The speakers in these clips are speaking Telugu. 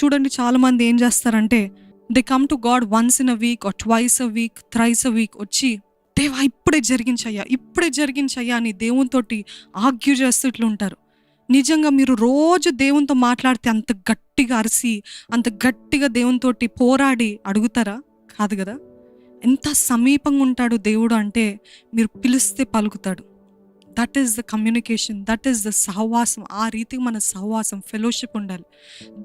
చూడండి చాలామంది ఏం చేస్తారంటే they come to God once in a week or twice a week, thrice a week వచ్చి దేవా ఇప్పుడే జరిగించయ్యా అని దేవునితోటి ఆర్గ్యూ చేస్తూ ఇట్లా ఉంటారు. నిజంగా మీరు రోజు దేవునితో మాట్లాడితే అంత గట్టిగా అరిసి అంత గట్టిగా దేవునితోటి పోరాడి అడుగుతారా? కాదు కదా. ఎంత సమీపంగా ఉంటాడు దేవుడు అంటే మీరు పిలిస్తే పలుకుతాడు. That is the communication, that is the సహవాసం. ఆ రీతికి మన సహవాసం, ఫెలోషిప్ ఉండాలి.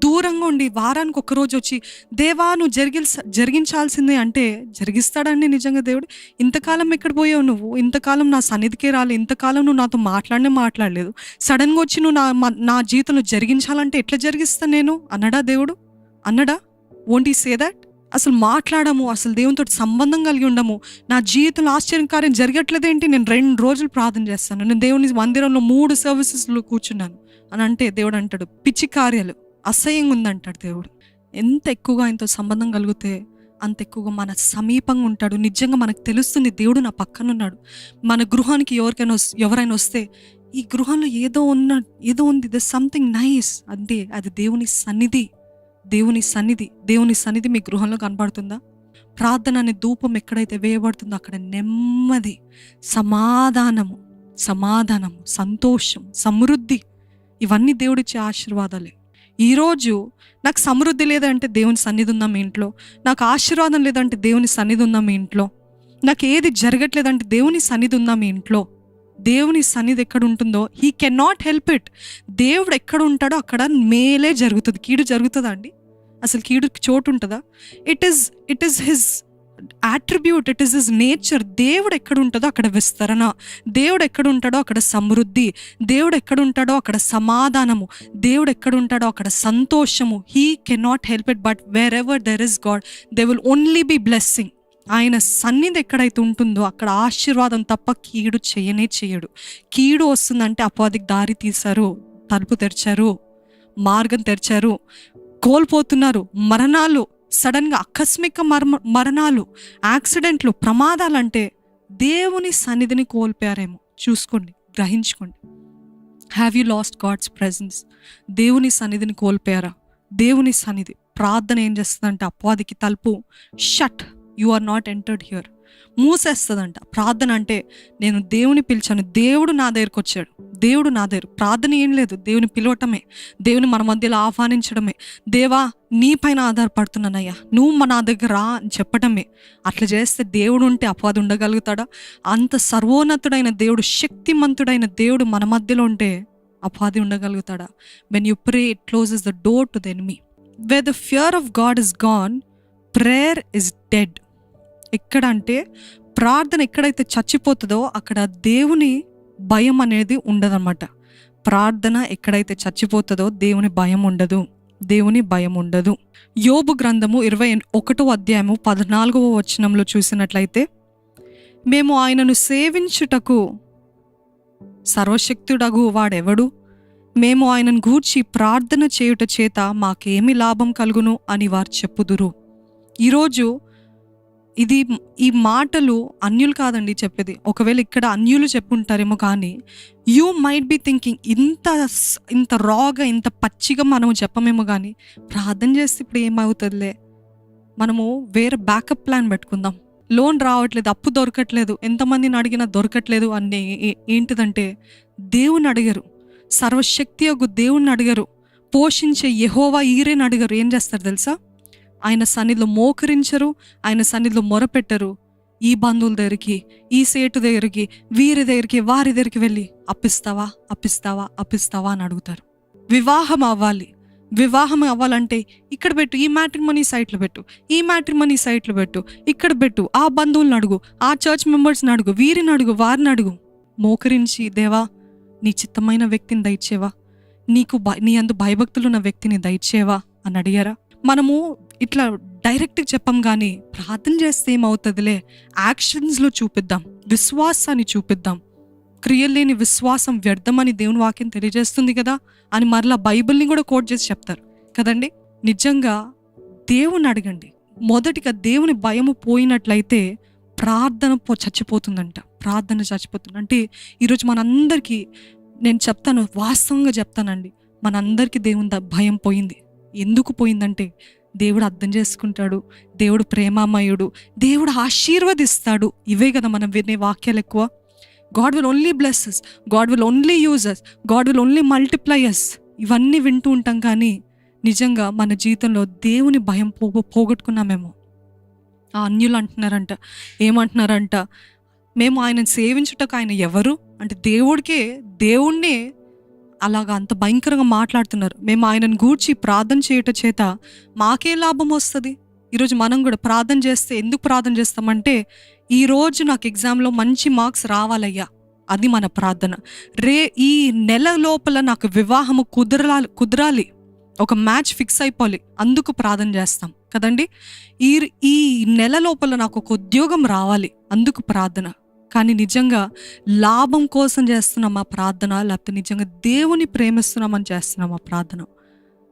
దూరంగా ఉండి వారానికి ఒకరోజు వచ్చి దేవా నువ్వు జరిగించాల్సిందే అంటే జరిగిస్తాడండి నిజంగా దేవుడు. ఇంతకాలం ఎక్కడ పోయావు నువ్వు? ఇంతకాలం నా సన్నిధికే రాలేదు, ఇంతకాలం నువ్వు నాతో మాట్లాడలేదు, సడన్గా వచ్చి నువ్వు నా జీవితంలో జరిగించాలంటే ఎట్లా జరిగిస్తాను నేను అన్నడా దేవుడు? అన్నడా? Won't he say that? అసలు మాట్లాడము, అసలు దేవునితో సంబంధం కలిగి ఉండము. నా జీవితంలో ఆశ్చర్యకార్యం జరగట్లేదేంటి? నేను 2 రోజులు ప్రార్థన చేస్తాను, నేను దేవుని మందిరంలో 3 సర్వీసెస్లో కూర్చున్నాను అని అంటే దేవుడు అంటాడు పిచ్చి కార్యాలు, అసహ్యంగా ఉందంటాడు దేవుడు. ఎంత ఎక్కువగా ఆయనతో సంబంధం కలిగితే అంత ఎక్కువగా మన సమీపంగా ఉంటాడు. నిజంగా మనకు తెలుస్తుంది దేవుడు నా పక్కన ఉన్నాడు. మన గృహానికి ఎవరైనా వస్తే ఈ గృహంలో ఏదో ఉంది, ద సంథింగ్ నైస్ అంటే అది దేవుని సన్నిధి. దేవుని సన్నిధి మీ గృహంలో కనబడుతుందా? ప్రార్థన అనే ధూపం ఎక్కడైతే వేయబడుతుందో అక్కడ నెమ్మది, సమాధానము, సంతోషం, సమృద్ధి, ఇవన్నీ దేవుడిచ్చే ఆశీర్వాదాలే. ఈరోజు నాకు సమృద్ధి లేదంటే దేవుని సన్నిధి ఉందా మీ ఇంట్లో? నాకు ఆశీర్వాదం లేదంటే దేవుని సన్నిధి ఉందా మీ ఇంట్లో? నాకు ఏది జరగట్లేదంటే దేవుని సన్నిధి ఉందా మీ ఇంట్లో? దేవుని సన్నిధి ఎక్కడ ఉంటుందో he can not help it. దేవుడు ఎక్కడ ఉంటాడో అక్కడ మేలే జరుగుతుంది. కీడు జరుగుతుందా అండి? అసలు కీడు చోటు ఉంటుందా? It is his attribute, it is his nature. దేవుడు ఎక్కడ ఉంటుందో అక్కడ విస్తరణ, దేవుడు ఎక్కడ ఉంటాడో అక్కడ సమృద్ధి, దేవుడు ఎక్కడ ఉంటాడో అక్కడ సమాధానము, దేవుడు ఎక్కడ ఉంటాడో అక్కడ సంతోషము. He can not help it. But wherever there is God they will only be blessing. ఆయన సన్నిధి ఎక్కడైతే ఉంటుందో అక్కడ ఆశీర్వాదం తప్ప కీడు చేయడు. కీడు వస్తుందంటే అపవాదికి దారి తీశారు, తలుపు తెరిచారు, మార్గం తెరిచారు, కోల్పోతున్నారు. మరణాలు, సడన్గా ఆకస్మిక మరణాలు, యాక్సిడెంట్లు, ప్రమాదాలంటే దేవుని సన్నిధిని కోల్పోయారేమో. చూసుకోండి, గ్రహించుకోండి. Have you lost God's presence? దేవుని సన్నిధిని కోల్పోయారా? దేవుని సన్నిధి ప్రార్థన ఏం చేస్తుందంటే అపవాదికి తలుపు shut, you are not entered here, మూసేస్తుందంట. ప్రార్థన అంటే నేను దేవుని పిలిచాను, దేవుడు నా దగ్గరకు వచ్చాడు, దేవుడు నా దగ్గర. ప్రార్థన ఏం లేదు, దేవుని పిలవటమే, దేవుని మన మధ్యలో ఆహ్వానించడమే. దేవా నీ పైన ఆధారపడుతున్నానయ్యా, నువ్వు నా దగ్గర రా అని చెప్పటమే. అట్లా చేస్తే దేవుడు ఉంటే అపవాది ఉండగలుగుతాడా? అంత సర్వోన్నతుడైన దేవుడు, శక్తిమంతుడైన దేవుడు మన మధ్యలో ఉంటే అపవాది ఉండగలుగుతాడా? When you pray it closes the door to the enemy. Where the fear of God is gone, prayer is dead. ఎక్కడ అంటే ప్రార్థన ఎక్కడైతే చచ్చిపోతుందో అక్కడ దేవుని భయం అనేది ఉండదన్నమాట. ప్రార్థన ఎక్కడైతే చచ్చిపోతుందో దేవుని భయం ఉండదు. యోబు గ్రంథము 21వ అధ్యాయము 14వ వచనంలో చూసినట్లయితే, మేము ఆయనను సేవించుటకు సర్వశక్తుడగు వాడెవడు? మేము ఆయనను గూర్చి ప్రార్థన చేయుట చేత మాకేమి లాభం కలుగును అని వారు చెప్పుదురు. ఈరోజు ఈ మాటలు అన్యులు కాదండి చెప్పేది. ఒకవేళ ఇక్కడ అన్యులు చెప్పుంటారేమో, కానీ యూ మైట్ బి థింకింగ్ ఇంత రాగా, ఇంత పచ్చిగా మనము చెప్పమేమో, కానీ ప్రార్థన చేస్తే ఇప్పుడు ఏమవుతుందిలే, మనము వేరే బ్యాకప్ ప్లాన్ పెట్టుకుందాం. లోన్ రావట్లేదు, అప్పు దొరకట్లేదు, ఎంతమందిని అడిగినా దొరకట్లేదు అని ఏంటిదంటే దేవుని అడిగారు, సర్వశక్తి యొక్క దేవుణ్ణి అడిగారు, పోషించే యెహోవా ఈరేని అడిగారు. ఏం చేస్తారు తెలుసా? ఆయన సన్నిధిలో మోకరించరు, ఆయన సన్నిధిలో మొరపెట్టరు. ఈ బంధువుల దగ్గరికి, ఈ సేటు దగ్గరికి, వీరి దగ్గరికి, వారి దగ్గరికి వెళ్ళి అప్పిస్తావా అని అడుగుతారు. వివాహం అవ్వాలంటే ఇక్కడ పెట్టు, ఈ మ్యాట్రిమనీ సైట్లు పెట్టు, ఇక్కడ పెట్టు, ఆ బంధువులను అడుగు, ఆ చర్చ్ మెంబర్స్ని అడుగు, వీరిని అడుగు, వారిని అడుగు. మోకరించి దేవా నీ చిత్తమైన వ్యక్తిని దయచేవా, నీ అందు భయభక్తులు ఉన్న వ్యక్తిని దయచేవా అని అడిగారా? మనము ఇట్లా డైరెక్ట్గా చెప్పం, కానీ ప్రార్థన చేస్తే ఏమవుతుందిలే, యాక్షన్స్లో చూపిద్దాం, విశ్వాసాన్ని చూపిద్దాం. క్రియలు లేని విశ్వాసం వ్యర్థమని దేవుని వాక్యం తెలియజేస్తుంది కదా అని మరలా బైబిల్ని కూడా కోట్ చేసి చెప్తారు కదండి. నిజంగా దేవుని అడగండి. మొదటిగా దేవుని భయము పోయినట్లయితే ప్రార్థన చచ్చిపోతుందంట. అంటే ఈరోజు మనందరికీ నేను చెప్తాను, వాస్తవంగా చెప్తానండి, మనందరికీ దేవుని భయం పోయింది. ఎందుకు పోయిందంటే దేవుడు అర్థం చేసుకుంటాడు, దేవుడు ప్రేమామయుడు, దేవుడు ఆశీర్వదిస్తాడు. ఇవే కదా మనం వినే వాక్యాలు ఎక్కువ. God will only bless us, God will only use us, God will only multiply us. ఇవన్నీ వింటూ ఉంటాం, కానీ నిజంగా మన జీవితంలో దేవుని భయం పోగొట్టుకున్నామేమో. ఆ అన్యులు అంటున్నారంట, ఏమంటున్నారంట, మేము ఆయనను సేవించుటకు ఆయన ఎవరు అంటే దేవుణ్ణే అలాగా అంత భయంకరంగా మాట్లాడుతున్నారు. మేము ఆయనను గూర్చి ప్రార్థన చేయటం చేత మాకే లాభం వస్తుంది. ఈరోజు మనం కూడా ప్రార్థన చేస్తే ఎందుకు ప్రార్థన చేస్తామంటే, ఈరోజు నాకు ఎగ్జామ్లో మంచి మార్క్స్ రావాలయ్యా, అది మన ప్రార్థన. ఈ నెల లోపల నాకు వివాహము కుదరాలి, ఒక మ్యాచ్ ఫిక్స్ అయిపోవాలి, అందుకు ప్రార్థన చేస్తాం కదండి. ఈ నెల లోపల నాకు ఒక ఉద్యోగం రావాలి, అందుకు ప్రార్థన. కానీ నిజంగా లాభం కోసం చేస్తున్నాం ఆ ప్రార్థన, లేకపోతే నిజంగా దేవుని ప్రేమిస్తున్నామని చేస్తున్నాం ఆ ప్రార్థన?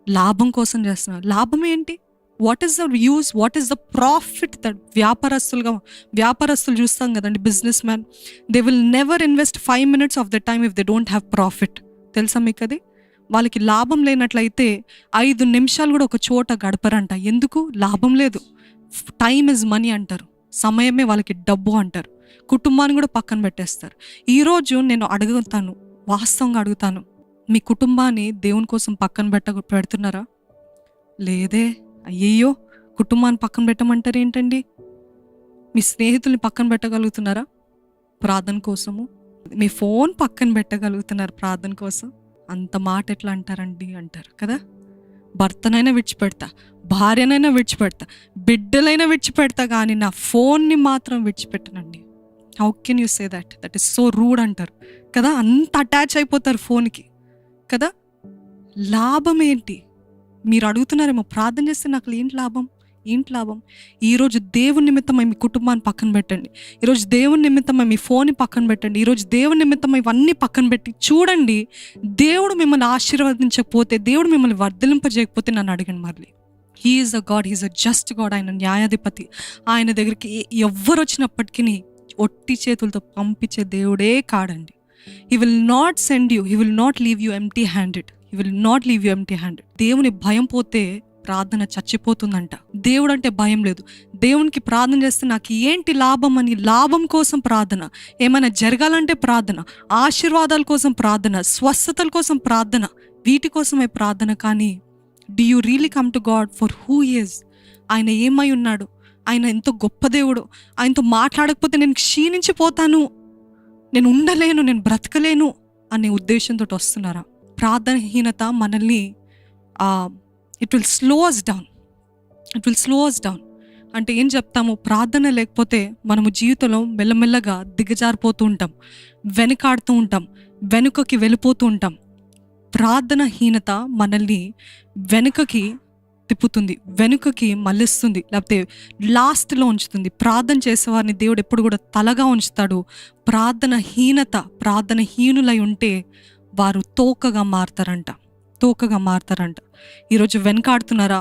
లాభం కోసం చేస్తున్నాం. లాభం ఏంటి? What is the use, what is the profit? That వ్యాపారస్తులు చూస్తాం కదండి, business man, they will never invest 5 minutes of the time if they don't have profit. తెలుసా మీకు అది? వాళ్ళకి లాభం లేనట్లయితే 5 నిమిషాలు కూడా ఒక చోట గడపరంట. ఎందుకు? లాభం లేదు. టైమ్ ఇస్ మనీ అంటారు, సమయమే వాళ్ళకి డబ్బు అంటారు. కుటుంబాన్ని కూడా పక్కన పెట్టేస్తారు. ఈరోజు నేను వాస్తవంగా అడుగుతాను, మీ కుటుంబాన్ని దేవుని కోసం పక్కన పెడుతున్నారా? లేదే. అయ్యయ్యో, కుటుంబాన్ని పక్కన పెట్టమంటారు ఏంటండి? మీ స్నేహితుల్ని పక్కన పెట్టగలుగుతున్నారా ప్రార్థన కోసము? మీ ఫోన్ పక్కన పెట్టగలుగుతున్నారు ప్రార్థన కోసం? అంత మాట ఎట్లా అంటారండి అంటారు కదా. భర్తనైనా విడిచిపెడతా, భార్యనైనా విడిచిపెడతా, బిడ్డలైనా విడిచిపెడతా, కానీ నా ఫోన్ని మాత్రం విడిచిపెట్టనండి. How can you say that? That is so rude అంటారు కదా. అంత అటాచ్ అయిపోతారు ఫోన్కి కదా. లాభం ఏంటి? మీరు అడుగుతున్నారేమో, ప్రార్థన చేస్తే నాకు ఏంటి లాభం? ఈరోజు దేవుని నిమిత్తమై మీ కుటుంబాన్ని పక్కన పెట్టండి. ఈరోజు దేవుని నిమిత్తమై మీ ఫోన్ని పక్కన పెట్టండి. ఈరోజు దేవుని నిమిత్తమై ఇవన్నీ పక్కన పెట్టి చూడండి. దేవుడు మిమ్మల్ని ఆశీర్వదించకపోతే, దేవుడు మిమ్మల్ని వర్ధలింపజేయకపోతే నన్ను అడగండి మళ్ళీ. He is a God, he is a just God. ఆయన న్యాయాధిపతి. ఆయన దగ్గరికి ఎవ్వరు వచ్చినప్పటికీ ఒట్టి చేతులతో పంపించే దేవుడే కాడండి. He will not send you, he will not leave you empty handed. దేవుని భయం పోతే ప్రార్థన చచ్చిపోతుందంట. దేవుడు అంటే భయం లేదు. దేవునికి ప్రార్థన చేస్తే నాకు ఏంటి లాభం అని, లాభం కోసం ప్రార్థన, ఏమైనా జరగాలంటే ప్రార్థన, ఆశీర్వాదాల కోసం ప్రార్థన, స్వస్థతల కోసం ప్రార్థన, వీటి కోసమే ప్రార్థన. కానీ do you really come to God for who he is? ఆయన ఏమై ఉన్నాడు? ఆయన ఎంతో గొప్ప దేవుడు. ఆయనతో మాట్లాడకపోతే నేను క్షీణించిపోతాను, నేను ఉండలేను, నేను బ్రతకలేను అనే ఉద్దేశంతో వస్తున్నారా? ప్రార్థనహీనత మనల్ని it will slow us down. అంటే ఏం చెప్తాము? ప్రార్థన లేకపోతే మనము జీవితంలో మెల్లమెల్లగా దిగజారిపోతూ ఉంటాం, వెనకాడుతూ ఉంటాం, వెనుకకి వెళ్ళిపోతూ ఉంటాం. ప్రార్థనహీనత మనల్ని వెనుకకి తిప్పుతుంది, వెనుకకి మళ్ళిస్తుంది, లేకపోతే లాస్ట్లో ఉంచుతుంది. ప్రార్థన చేసేవారిని దేవుడు ఎప్పుడు కూడా తలగా ఉంచుతాడు. ప్రార్థనహీనులై ఉంటే వారు తోకగా మారతారంట. ఈరోజు వెనకాడుతున్నారా?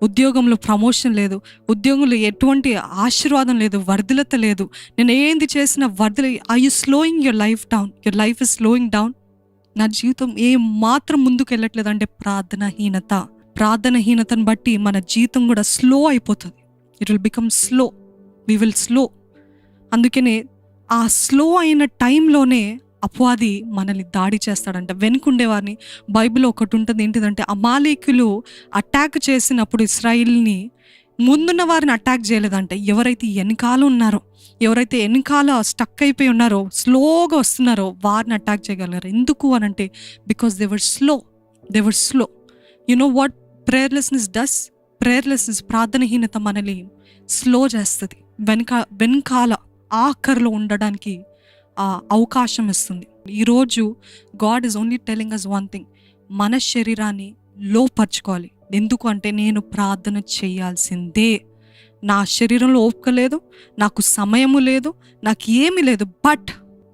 ఉద్యోగంలో ప్రమోషన్ లేదు, ఉద్యోగంలో ఎటువంటి ఆశీర్వాదం లేదు, వర్ధిలత లేదు, నేను ఏంది చేసిన are you slowing your life down? Your life is slowing down. నా జీవితం ఏం మాత్రం ముందుకు వెళ్ళట్లేదు అంటే ప్రార్థనహీనతను బట్టి మన జీవితం కూడా స్లో అయిపోతుంది. It will become slow, we will slow. అందుకనే ఆ స్లో అయిన టైంలోనే అపవాది మనల్ని దాడి చేస్తాడంట, వెనుకుండేవారిని. బైబిల్లో ఒకటి ఉంటుంది, ఏంటిదంటే అమాలేకులు అటాక్ చేసినప్పుడు ఇశ్రాయేల్ని ముందున్న వారిని అటాక్ చేయలేదంట. ఎవరైతే వెనకాల స్టక్ అయిపోయి ఉన్నారో, స్లోగా వస్తున్నారో వారిని అటాక్ చేయగలరు. ఎందుకు అనంటే because they were slow. You know what prayerlessness does? ప్రార్థనహీనత మనల్ని స్లో చేస్తుంది, వెనకాల ఆఖరిలో ఉండడానికి అవకాశం ఇస్తుంది. ఈరోజు God is only telling us one thing, మన శరీరాన్ని లోపరుచుకోవాలి. ఎందుకు అంటే నేను ప్రార్థన చేయాల్సిందే. నా శరీరంలో ఓపిక లేదు, నాకు సమయము లేదు, నాకు ఏమీ లేదు. బట్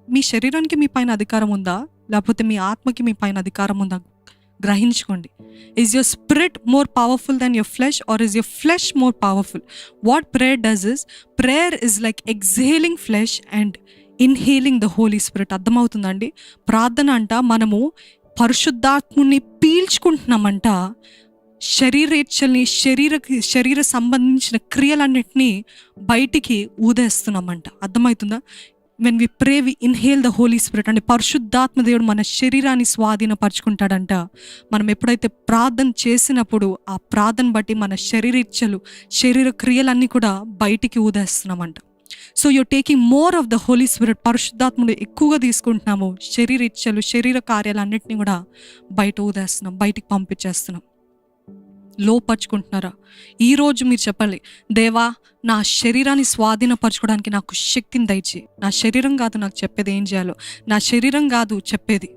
మీ శరీరానికి మీ పైన అధికారం ఉందా, లేకపోతే మీ ఆత్మకి మీ పైన అధికారం ఉందా? గ్రహించుకోండి. Is your spirit more powerful than your flesh, or is your flesh more powerful? What prayer does is, prayer is like exhaling flesh and inhaling the Holy Spirit. అర్థమవుతుందండి? ప్రార్థన అంట మనము పరిశుద్ధాత్ముని పీల్చుకుంటున్నామంట, శరీరేచ్ఛల్ని, శరీర సంబంధించిన క్రియలన్నిటినీ బయటికి ఊదేస్తున్నామంట. అర్థమవుతుందా? When we pray we inhale the Holy Spirit అంటే పరిశుద్ధాత్మ దేవుడు మన శరీరాన్ని స్వాధీనపరుచుకుంటాడంట. మనం ఎప్పుడైతే ప్రార్థన చేసినప్పుడు ఆ ప్రార్థన బట్టి మన శరీరేచ్ఛలు, శరీర క్రియలన్నీ కూడా బయటికి ఊదేస్తున్నామంట. So you're taking more of the Holy Spirit. పరిశుద్ధాత్ముడు ఎక్కువగా తీసుకుంటున్నాము. శరీరేచ్ఛలు, శరీర కార్యాలన్నింటినీ కూడా బయట ఊదేస్తున్నాం, బయటికి పంపించేస్తున్నాం. లోపరుచుకుంటున్నారా? ఈరోజు మీరు చెప్పాలి, దేవా నా శరీరాన్ని స్వాధీనపరచుకోవడానికి నాకు శక్తిని దయచేయి. నా శరీరం కాదు నాకు చెప్పేది ఏం చేయాలో, నా శరీరం కాదు చెప్పేది,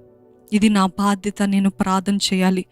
ఇది నా బాధ్యత, నేను ప్రార్థన చేయాలి.